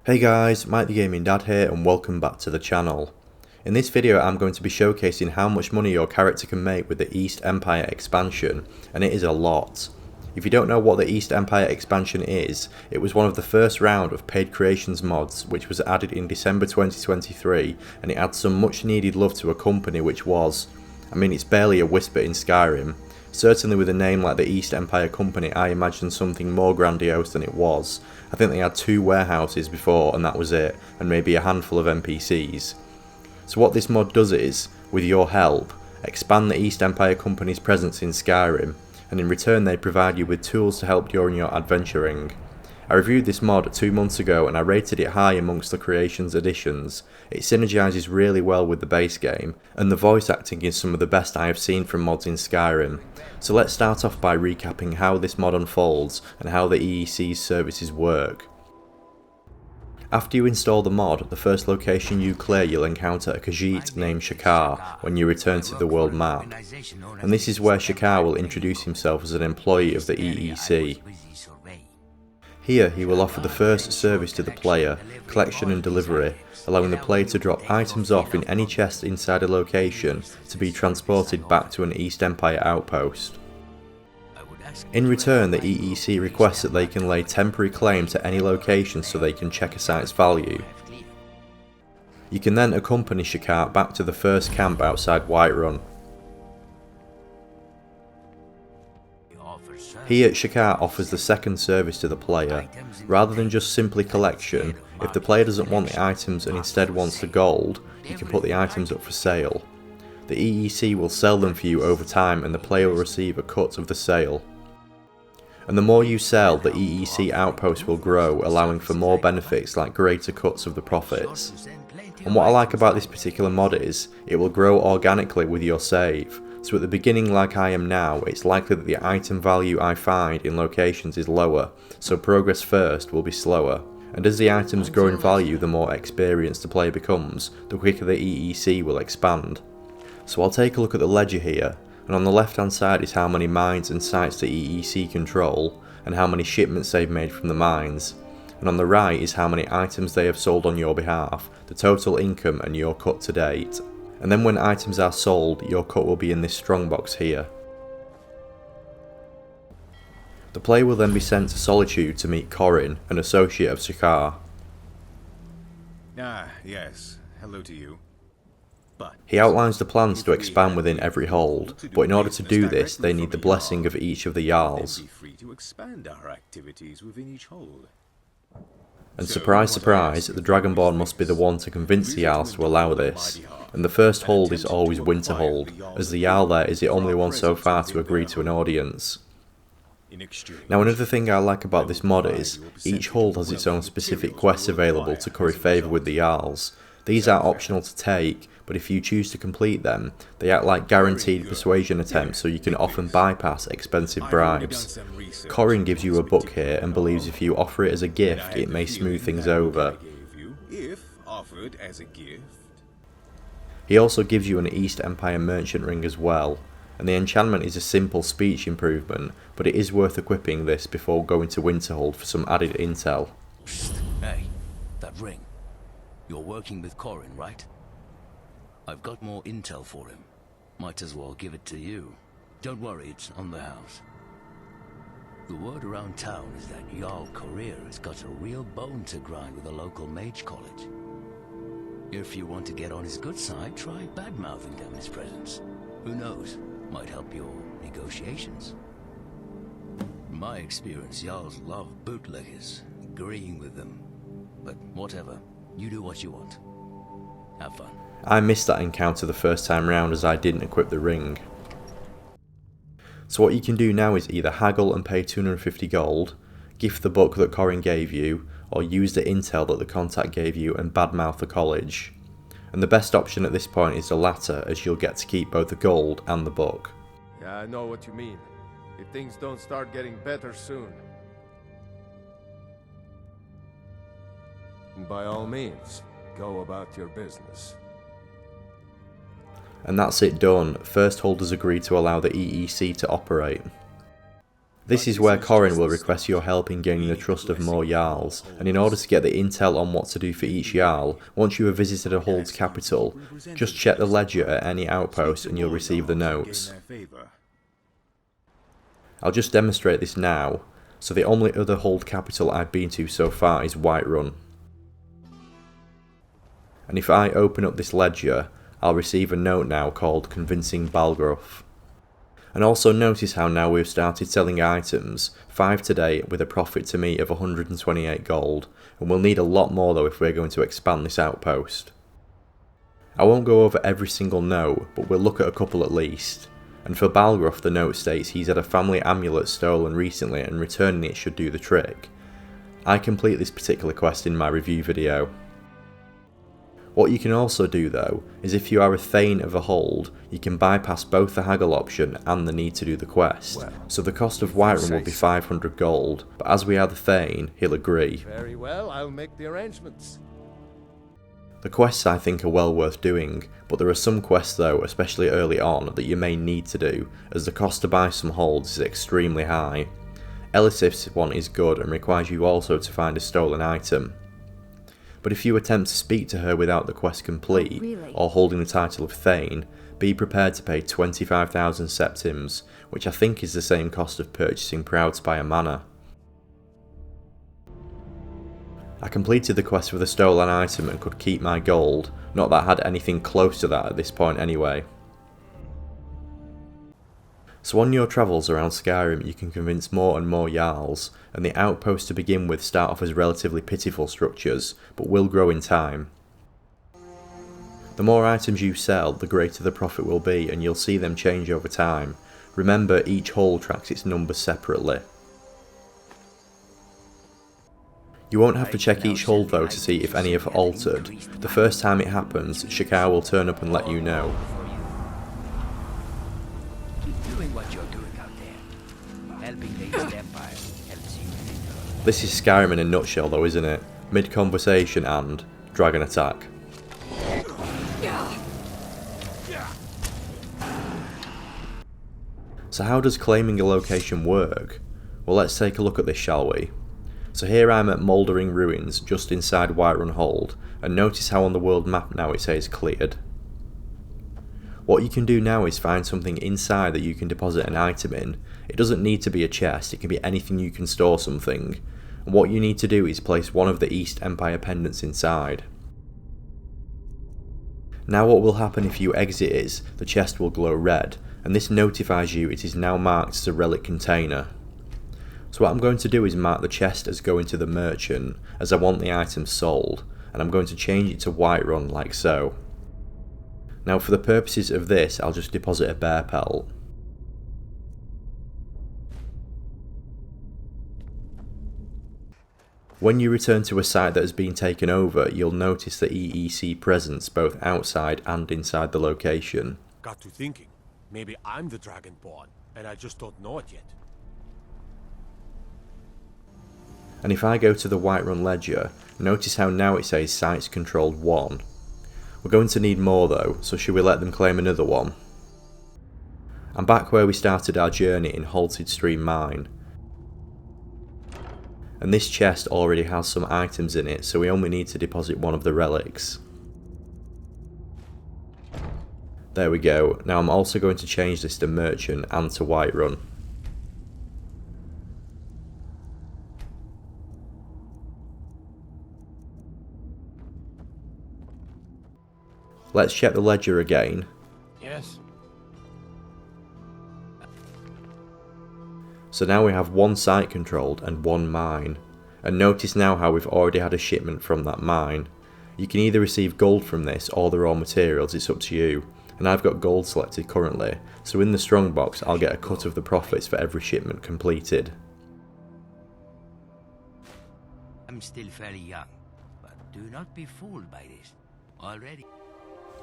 Hey guys, Mike the Gaming Dad here and welcome back to the channel. In this video I'm going to be showcasing how much money your character can make with the East Empire expansion, and it is a lot. If you don't know what the East Empire expansion is, it was one of the first round of paid creations mods which was added in December 2023, and it adds some much needed love to a company which was, it's barely a whisper in Skyrim. Certainly with a name like the East Empire Company, I imagined something more grandiose than it was. I think they had 2 warehouses before and that was it, and maybe a handful of NPCs. So what this mod does is, with your help, expand the East Empire Company's presence in Skyrim, and in return they provide you with tools to help during your adventuring. I reviewed this mod 2 months ago and I rated it high amongst the creations additions. It synergises really well with the base game, and the voice acting is some of the best I have seen from mods in Skyrim. So let's start off by recapping how this mod unfolds and how the EEC's services work. After you install the mod, the first location you clear you'll encounter a Khajiit named Shakar when you return to the world map. And this is where Shakar will introduce himself as an employee of the EEC. Here he will offer the first service to the player, collection and delivery, allowing the player to drop items off in any chest inside a location to be transported back to an East Empire outpost. In return, the EEC requests that they can lay temporary claim to any location so they can check a site's value. You can then accompany Shakar back to the first camp outside Whiterun. Here, Shakar offers the second service to the player. Rather than just simply collection, if the player doesn't want the items and instead wants the gold, you can put the items up for sale. The EEC will sell them for you over time and the player will receive a cut of the sale. And the more you sell, the EEC outpost will grow, allowing for more benefits like greater cuts of the profits. And what I like about this particular mod is, it will grow organically with your save. So at the beginning, like I am now, it's likely that the item value I find in locations is lower, so progress first will be slower. And as the items grow in value, the more experienced the player becomes, the quicker the EEC will expand. So I'll take a look at the ledger here, and on the left hand side is how many mines and sites the EEC control, and how many shipments they've made from the mines. And on the right is how many items they have sold on your behalf, the total income and your cut to date. And then when items are sold, your cut will be in this strongbox here. The player will then be sent to Solitude to meet Corin, an associate of Shakar. Ah, yes. Hello to you. But he outlines the plans to expand within every hold, but in order to do this, they need the blessing of each of the Jarls. And surprise surprise, the Dragonborn must be the one to convince the Jarls to allow this. And the first hold is always Winterhold, as the Jarl there is the only one so far to agree to an audience. Now another thing I like about this mod is, each hold has its own specific quests available to curry favour with the Jarls. These are optional to take, but if you choose to complete them, they act like guaranteed persuasion attempts, so you can often bypass expensive bribes. Corin gives you a book here and believes if you offer it as a gift, it may smooth things over. He also gives you an East Empire merchant ring as well, and the enchantment is a simple speech improvement, but it is worth equipping this before going to Winterhold for some added intel. Hey, that ring. You're working with Corin, right? I've got more intel for him. Might as well give it to you. Don't worry, it's on the house. The word around town is that Jarl Corir has got a real bone to grind with a local mage college. If you want to get on his good side, try bad-mouthing them his presence. Who knows, might help your negotiations. From my experience, Jarls love bootleggers, agreeing with them. But whatever, you do what you want. Have fun. I missed that encounter the first time round as I didn't equip the ring. So what you can do now is either haggle and pay 250 gold, gift the book that Corin gave you, or use the intel that the contact gave you and badmouth the college. And the best option at this point is the latter, as you'll get to keep both the gold and the book. Yeah, I know what you mean. If things don't start getting better soon. By all means, go about your business. And that's it done. First holders agreed to allow the EEC to operate. This is where Corin will request your help in gaining the trust of more Jarls, and in order to get the intel on what to do for each Jarl, once you have visited a Huld's capital, just check the ledger at any outpost and you'll receive the notes. I'll just demonstrate this now. So the only other Huld capital I've been to so far is Whiterun. And if I open up this ledger, I'll receive a note now called Convincing Balgruuf. And also notice how now we've started selling items, 5 today with a profit to me of 128 gold, and we'll need a lot more though if we're going to expand this outpost. I won't go over every single note, but we'll look at a couple at least. And for Balgruuf, the note states he's had a family amulet stolen recently and returning it should do the trick. I complete this particular quest in my review video. What you can also do though, is if you are a Thane of a Huld, you can bypass both the haggle option and the need to do the quest. So the cost of Whiterun will be 500 gold, but as we are the Thane, he'll agree. Very well, I'll make the arrangements. The quests I think are well worth doing, but there are some quests though, especially early on, that you may need to do, as the cost to buy some holds is extremely high. Elisif's one is good and requires you also to find a stolen item. But if you attempt to speak to her without the quest complete, or holding the title of Thane, be prepared to pay 25,000 septims, which I think is the same cost of purchasing Proudspire Manor. I completed the quest with a stolen item and could keep my gold, not that I had anything close to that at this point anyway. So on your travels around Skyrim you can convince more and more Jarls, and the outposts to begin with start off as relatively pitiful structures, but will grow in time. The more items you sell, the greater the profit will be, and you'll see them change over time. Remember, each Huld tracks its numbers separately. You won't have to check each Huld though to see if any have altered. The first time it happens, Shakar will turn up and let you know. This is Skyrim in a nutshell though, isn't it? Mid-conversation and dragon attack. So how does claiming a location work? Well, let's take a look at this, shall we? So here I'm at Mouldering Ruins, just inside Whiterun Huld, and notice how on the world map now it says cleared. What you can do now is find something inside that you can deposit an item in. It doesn't need to be a chest, it can be anything you can store something. And what you need to do is place one of the East Empire pendants inside. Now what will happen if you exit is, the chest will glow red, and this notifies you it is now marked as a relic container. So what I'm going to do is mark the chest as going to the merchant, as I want the item sold, and I'm going to change it to Whiterun like so. Now for the purposes of this, I'll just deposit a bear pelt. When you return to a site that has been taken over, you'll notice the EEC presence both outside and inside the location. Got to thinking, maybe I'm the Dragonborn, and I just don't know it yet. And if I go to the Whiterun ledger, notice how now it says sites controlled 1. We're going to need more though, so should we let them claim another one? I'm back where we started our journey in Halted Stream Mine. And this chest already has some items in it, so we only need to deposit one of the relics. There we go. Now I'm also going to change this to Merchant and to Whiterun. Let's check the ledger again. Yes. So now we have one site controlled and one mine. And notice now how we've already had a shipment from that mine. You can either receive gold from this or the raw materials, it's up to you. And I've got gold selected currently, so in the strongbox I'll get a cut of the profits for every shipment completed. I'm still fairly young, but do not be fooled by this. Already.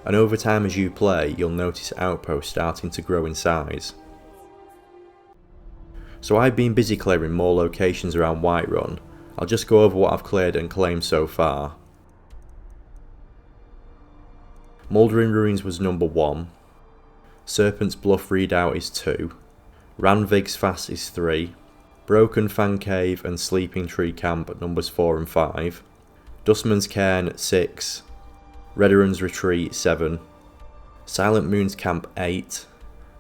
And over time as you play, you'll notice outposts starting to grow in size. So I've been busy clearing more locations around Whiterun. I'll just go over what I've cleared and claimed so far. Mouldering Ruins was number 1. Serpent's Bluff Redoubt is 2. Ranvig's Fast is 3. Broken Fang Cave and Sleeping Tree Camp at numbers 4 and 5, Dustman's Cairn 6, Redderun's Retreat 7, Silent Moon's Camp 8,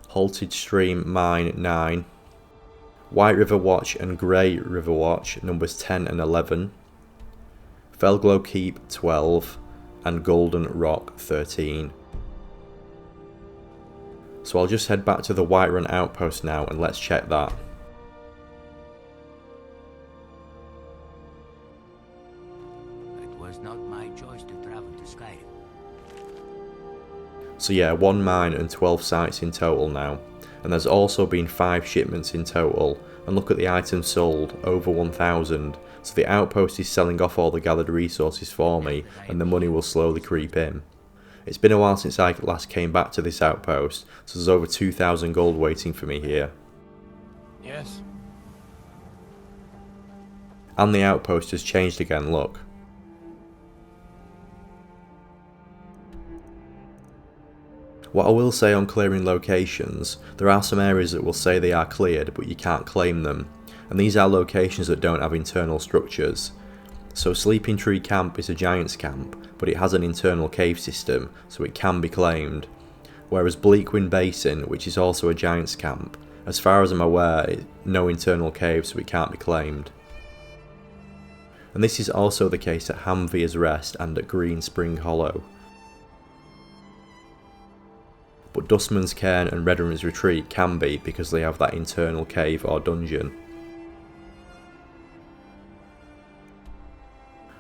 Halted Stream Mine 9, White River Watch and Grey River Watch numbers 10 and 11, Felglow Keep 12, and Golden Rock 13. So I'll just head back to the Whiterun outpost now and let's check that. It was not my choice to travel to Skyrim. So yeah, 1 mine and 12 sites in total now, and there's also been 5 shipments in total, and look at the items sold, over 1,000, so the outpost is selling off all the gathered resources for me, and the money will slowly creep in. It's been a while since I last came back to this outpost, so there's over 2,000 gold waiting for me here. Yes. And the outpost has changed again, look. What I will say on clearing locations, there are some areas that will say they are cleared but you can't claim them, and these are locations that don't have internal structures. So Sleeping Tree Camp is a giant's camp, but it has an internal cave system, so it can be claimed. Whereas Bleakwind Basin, which is also a giant's camp, as far as I'm aware, no internal cave, so it can't be claimed. And this is also the case at Hamvir's Rest and at Green Spring Hollow. But Dustman's Cairn and Redderun's Retreat can be, because they have that internal cave or dungeon.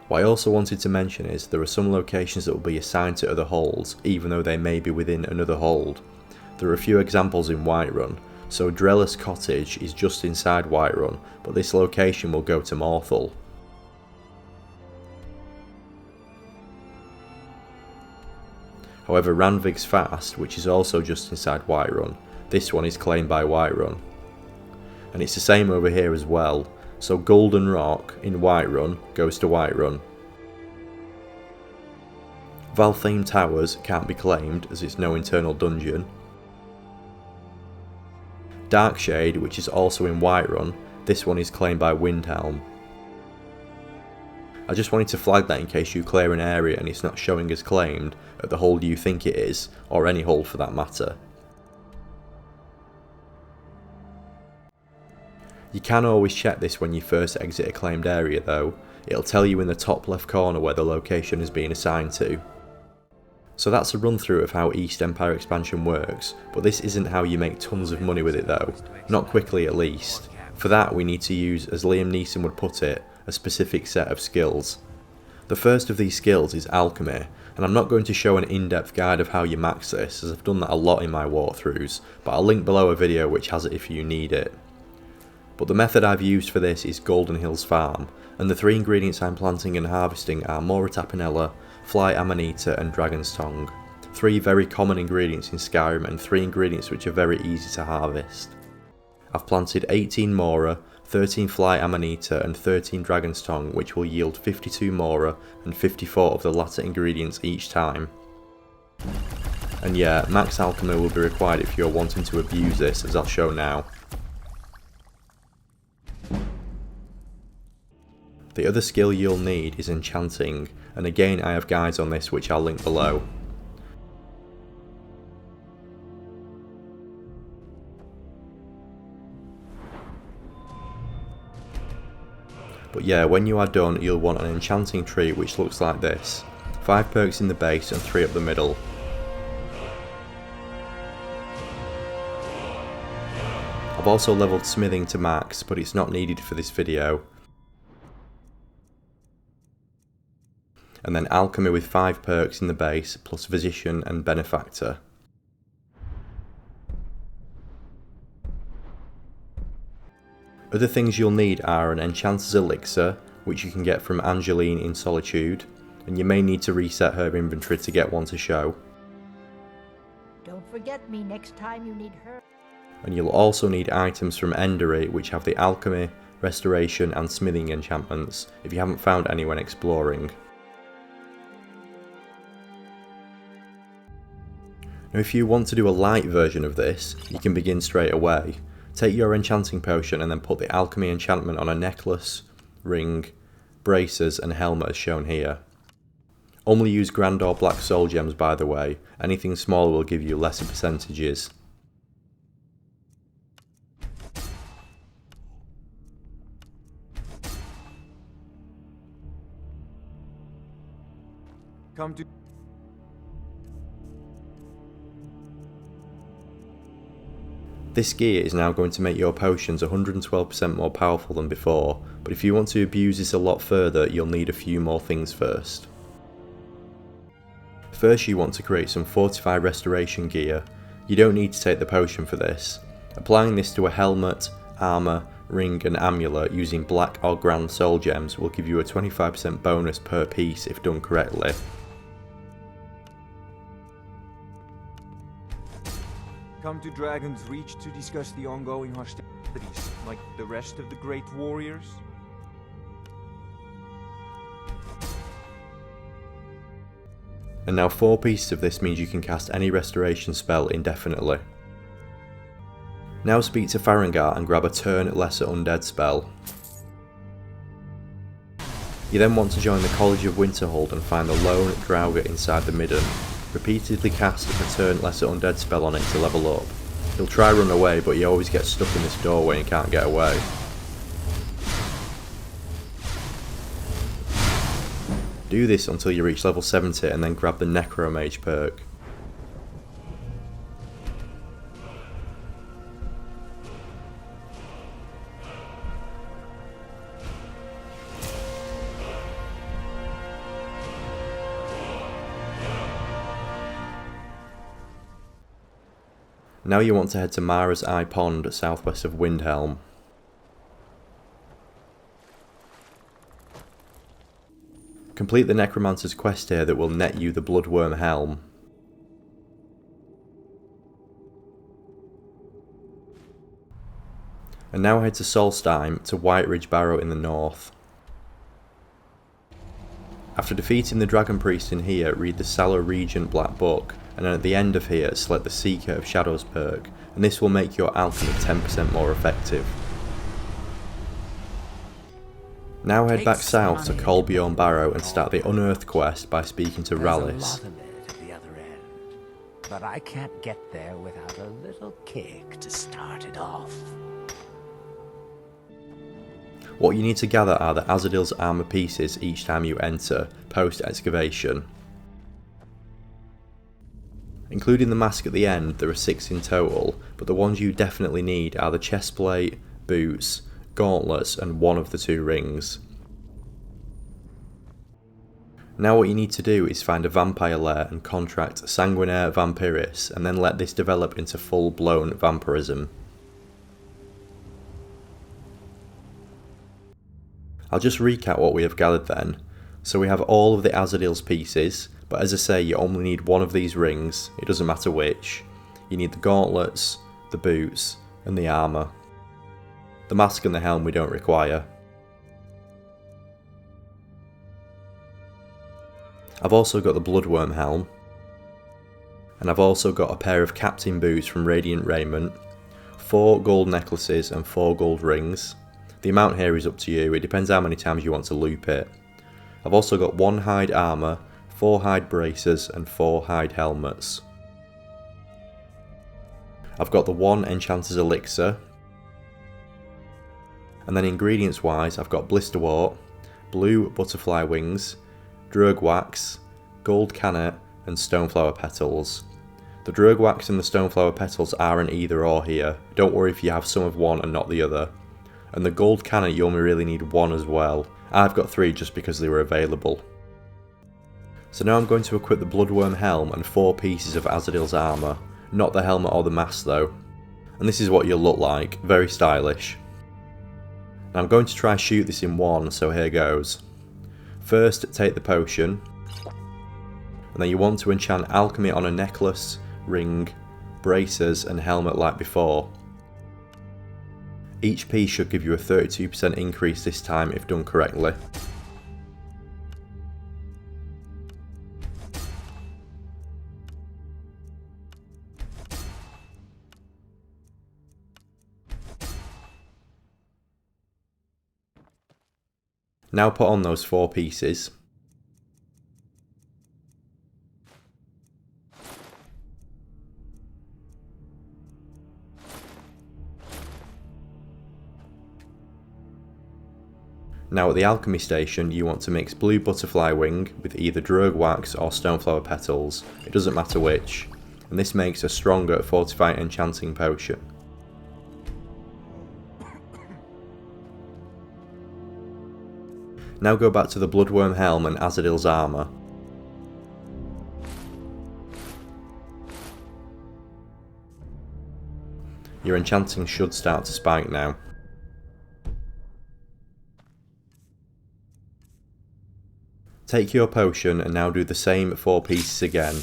What I also wanted to mention is there are some locations that will be assigned to other holds, even though they may be within another hold. There are a few examples in Whiterun, so Drellis Cottage is just inside Whiterun, but this location will go to Morthal. However, Ranvig's Fast, which is also just inside Whiterun, this one is claimed by Whiterun. And it's the same over here as well. So Golden Rock in Whiterun goes to Whiterun. Valthame Towers can't be claimed as it's no internal dungeon. Darkshade, which is also in Whiterun, this one is claimed by Windhelm. I just wanted to flag that in case you clear an area and it's not showing as claimed at the hold you think it is, or any hold for that matter. You can always check this when you first exit a claimed area though, it'll tell you in the top left corner where the location is being assigned to. So that's a run through of how East Empire expansion works, but this isn't how you make tons of money with it though, not quickly at least. For that we need to use, as Liam Neeson would put it, a specific set of skills. The first of these skills is Alchemy, and I'm not going to show an in-depth guide of how you max this, as I've done that a lot in my walkthroughs, but I'll link below a video which has it if you need it. But the method I've used for this is Golden Hills Farm, and the 3 ingredients I'm planting and harvesting are Mora Tapinella, Fly Amanita and Dragon's Tongue. 3 very common ingredients in Skyrim and 3 ingredients which are very easy to harvest. I've planted 18 Mora, 13 Fly Amanita and 13 Dragon's Tongue, which will yield 52 Mora and 54 of the latter ingredients each time. And yeah, max alchemy will be required if you're wanting to abuse this, as I'll show now. The other skill you'll need is Enchanting, and again I have guides on this which I'll link below. But yeah, when you are done you'll want an enchanting tree which looks like this. 5 perks in the base and 3 up the middle. I've also leveled smithing to max, but it's not needed for this video. And then alchemy with 5 perks in the base, plus physician and benefactor. Other things you'll need are an enchanter's elixir, which you can get from Angeline in Solitude, and you may need to reset her inventory to get one to show. Don't forget me next time you need her. And you'll also need items from Endery, which have the alchemy, restoration and smithing enchantments, if you haven't found any when exploring. Now if you want to do a light version of this, you can begin straight away. Take your enchanting potion and then put the alchemy enchantment on a necklace, ring, braces and helmet as shown here. Only use grand or black soul gems by the way, anything smaller will give you lesser percentages. Come to... This gear is now going to make your potions 112% more powerful than before, but if you want to abuse this a lot further, you'll need a few more things first. First you want to create some fortified restoration gear. You don't need to take the potion for this. Applying this to a helmet, armour, ring and amulet using black or grand soul gems will give you a 25% bonus per piece if done correctly. Come to Dragon's Reach to discuss the ongoing hostilities, like the rest of the great warriors? And now 4 pieces of this means you can cast any restoration spell indefinitely. Now speak to Farengar and grab a turn lesser undead spell. You then want to join the College of Winterhold and find the lone Draugr inside the midden. Repeatedly cast a turn lesser undead spell on it to level up. He'll try run away but he always gets stuck in this doorway and can't get away. Do this until you reach level 70 and then grab the Necromage perk. Now you want to head to Mara's Eye Pond southwest of Windhelm. Complete the Necromancer's quest here that will net you the Bloodworm Helm. And now head to Solstheim to White Ridge Barrow in the north. After defeating the Dragon Priest in here, read the Salar Regent Black Book, and then at the end of here select the Seeker of Shadows perk, and this will make your alchemy 10% more effective. Now head back south to Colbjorn Barrow and start the Unearthed quest by speaking to Rallis. There's a lot of it at the other end, but I can't get there without a little kick to start it off. What you need to gather are the Azadil's armour pieces each time you enter, post-excavation. Including the mask at the end, there are 6 in total, but the ones you definitely need are the chestplate, boots, gauntlets and one of the 2 rings. Now what you need to do is find a vampire lair and contract Sanguinaire Vampiris and then let this develop into full-blown vampirism. I'll just recap what we have gathered then. So we have all of the Azadil's pieces, but as I say you only need one of these rings, it doesn't matter which. You need the gauntlets, the boots and the armour. The mask and the helm we don't require. I've also got the Bloodworm Helm. And I've also got a pair of Captain boots from Radiant Raiment, 4 gold necklaces and 4 gold rings. The amount here is up to you, it depends how many times you want to loop it. I've also got 1 hide armour, 4 hide braces and 4 hide helmets. I've got the 1 Enchanter's Elixir. And then ingredients wise I've got Blisterwort, blue butterfly wings, Drug Wax, gold cannet and stoneflower petals. The Drug Wax and the stoneflower petals are an either or here, don't worry if you have some of one and not the other. And the gold cannet you only really need 1 as well. I've got 3 just because they were available. So now I'm going to equip the Bloodworm Helm and 4 pieces of Azadil's armour, not the helmet or the mask though. And this is what you'll look like, very stylish. Now I'm going to try shoot this in one, so here goes. First take the potion, and then you want to enchant alchemy on a necklace, ring, braces and helmet like before. Each piece should give you a 32% increase this time if done correctly. Now put on those 4 pieces. Now at the alchemy station you want to mix blue butterfly wing with either drogue wax or stoneflower petals, it doesn't matter which, and this makes a stronger fortify enchanting potion. Now go back to the bloodworm helm and Azadil's armour. Your enchanting should start to spike now. Take your potion and now do the same 4 pieces again.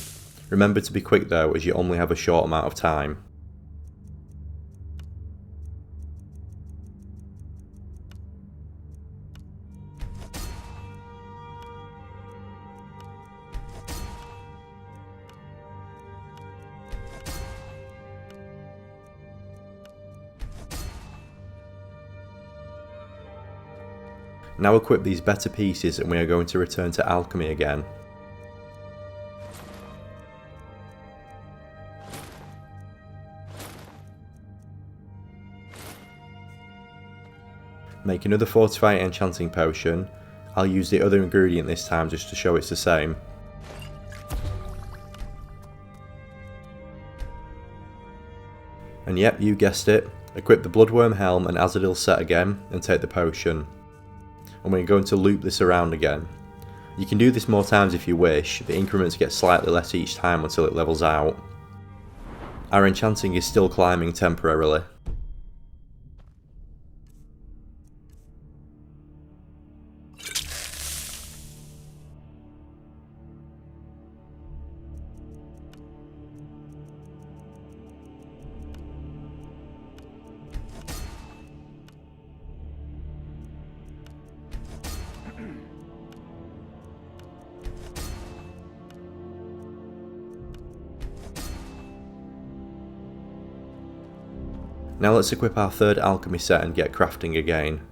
Remember to be quick though, as you only have a short amount of time. Now equip these better pieces and we are going to return to alchemy again. Make another fortify enchanting potion. I'll use the other ingredient this time just to show it's the same. And yep, you guessed it, equip the bloodworm helm and Azadil set again and take the potion. And we're going to loop this around again. You can do this more times if you wish, the increments get slightly less each time until it levels out. Our enchanting is still climbing temporarily. Now let's equip our third alchemy set and get crafting again.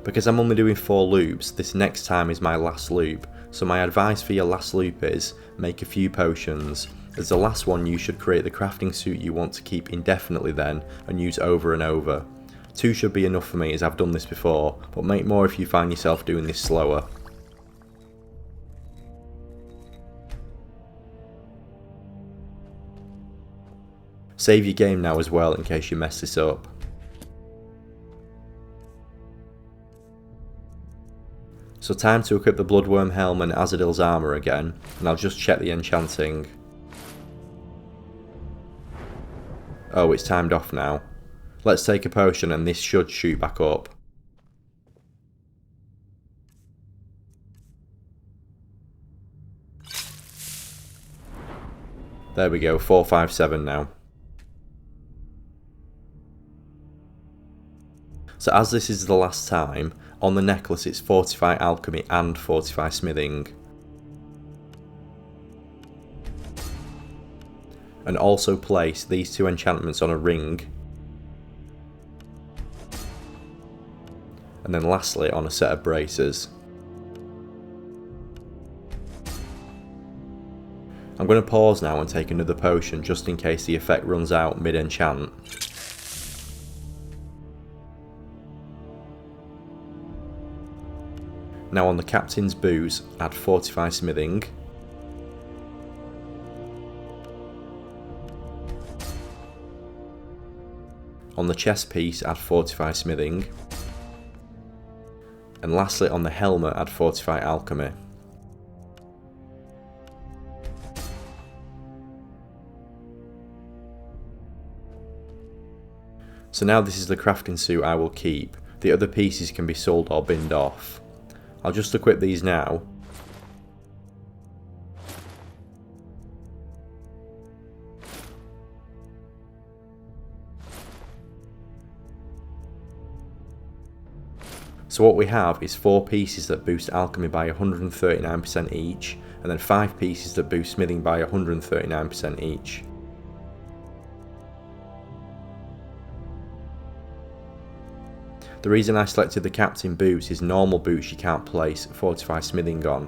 Because I'm only doing 4 loops, this next time is my last loop, so my advice for your last loop is, make a few potions. As the last one you should create the crafting suit you want to keep indefinitely then, and use over and over. 2 should be enough for me as I've done this before, but make more if you find yourself doing this slower. Save your game now as well in case you mess this up. So time to equip the bloodworm helm and Azadil's armour again, and I'll just check the enchanting. Oh, it's timed off now. Let's take a potion and this should shoot back up. There we go, 457 now. So as this is the last time, on the necklace it's Fortify Alchemy and Fortify Smithing. And also place these 2 enchantments on a ring. And then lastly on a set of braces. I'm going to pause now and take another potion just in case the effect runs out mid-enchant. Now on the captain's boots, add Fortify Smithing. On the chest piece, add Fortify Smithing. And lastly on the helmet, add Fortify Alchemy. So now this is the crafting suit I will keep. The other pieces can be sold or binned off. I'll just equip these now. So So what we have is 4 pieces that boost alchemy by 139% each, and then 5 pieces that boost smithing by 139% each. The reason I selected the captain boots is normal boots you can't place fortified smithing on.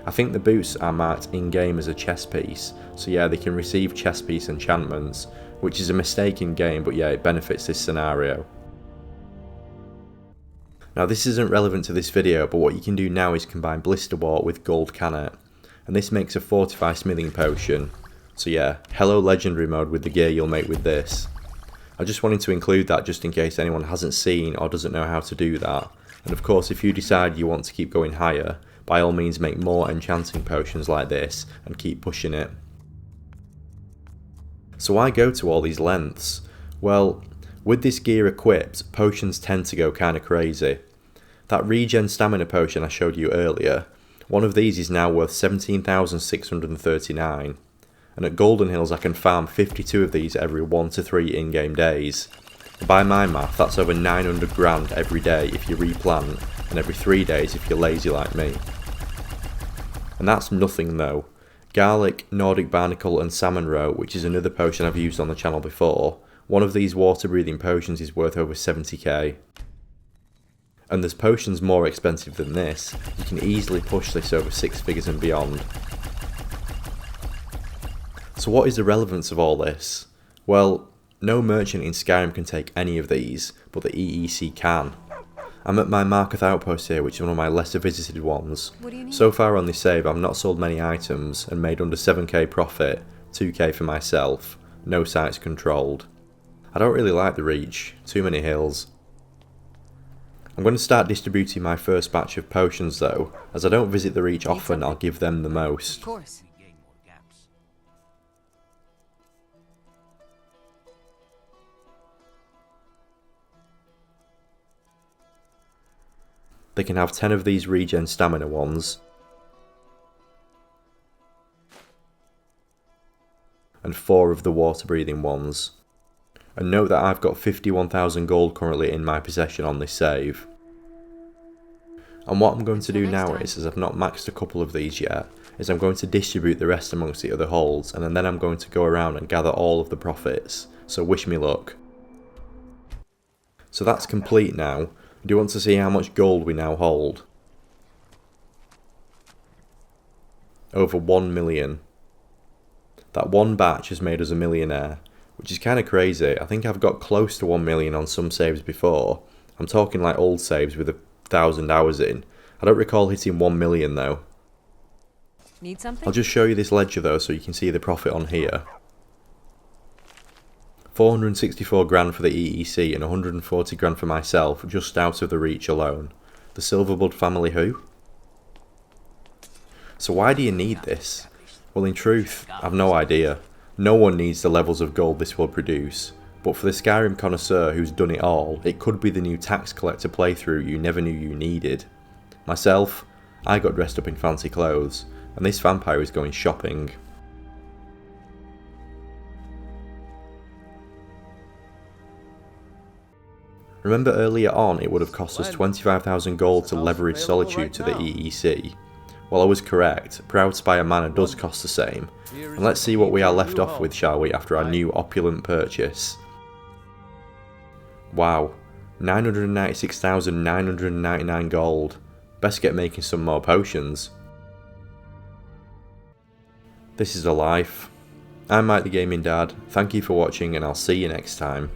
I think the boots are marked in game as a chest piece, so yeah, they can receive chest piece enchantments, which is a mistake in game, but yeah, it benefits this scenario. Now this isn't relevant to this video, but what you can do now is combine blister wart with gold cannet, and this makes a fortified smithing potion. So yeah, hello legendary mode with the gear you'll make with this. I just wanted to include that just in case anyone hasn't seen or doesn't know how to do that. And of course, if you decide you want to keep going higher, by all means make more enchanting potions like this and keep pushing it. So why go to all these lengths? Well, with this gear equipped, potions tend to go kinda crazy. That regen stamina potion I showed you earlier, one of these is now worth 17,639. And at Golden Hills I can farm 52 of these every 1 to 3 in-game days. By my math, that's over 900 grand every day if you replant, and every 3 days if you're lazy like me. And that's nothing though. Garlic, Nordic Barnacle and Salmon Roe, which is another potion I've used on the channel before, one of these water breathing potions is worth over 70k. And there's potions more expensive than this. You can easily push this over 6 figures and beyond. So what is the relevance of all this? Well, no merchant in Skyrim can take any of these, but the EEC can. I'm at my Marketh outpost here, which is one of my lesser visited ones. So far on this save I've not sold many items and made under 7k profit, 2k for myself, no sites controlled. I don't really like the reach, too many hills. I'm going to start distributing my first batch of potions though, as I don't visit the reach often I'll give them the most. Of course. They can have 10 of these regen stamina ones, and 4 of the water breathing ones. And note that I've got 51,000 gold currently in my possession on this save. And what I'm going to do now is, as I've not maxed a couple of these yet, is I'm going to distribute the rest amongst the other holds, and then I'm going to go around and gather all of the profits, so wish me luck. So that's complete now. Do you want to see how much gold we now hold? Over 1 million. That one batch has made us a millionaire, which is kind of crazy. I think I've got close to 1 million on some saves before. I'm talking like old saves with 1,000 hours in. I don't recall hitting 1 million though. Need something? I'll just show you this ledger though so you can see the profit on here. 464 grand for the EEC and 140 grand for myself, just out of the reach alone. The Silverblood family who? So why do you need this? Well, in truth, I've no idea. No one needs the levels of gold this will produce. But for the Skyrim connoisseur who's done it all, it could be the new tax collector playthrough you never knew you needed. Myself, I got dressed up in fancy clothes, and this vampire is going shopping. Remember earlier on it would have cost us 25,000 gold to leverage Solitude to the EEC? Well, I was correct. Proudspire Manor does cost the same. And let's see what we are left off with, shall we, after our new opulent purchase. Wow, 996,999 gold. Best get making some more potions. This is a life. I'm Mike the Gaming Dad, thank you for watching and I'll see you next time.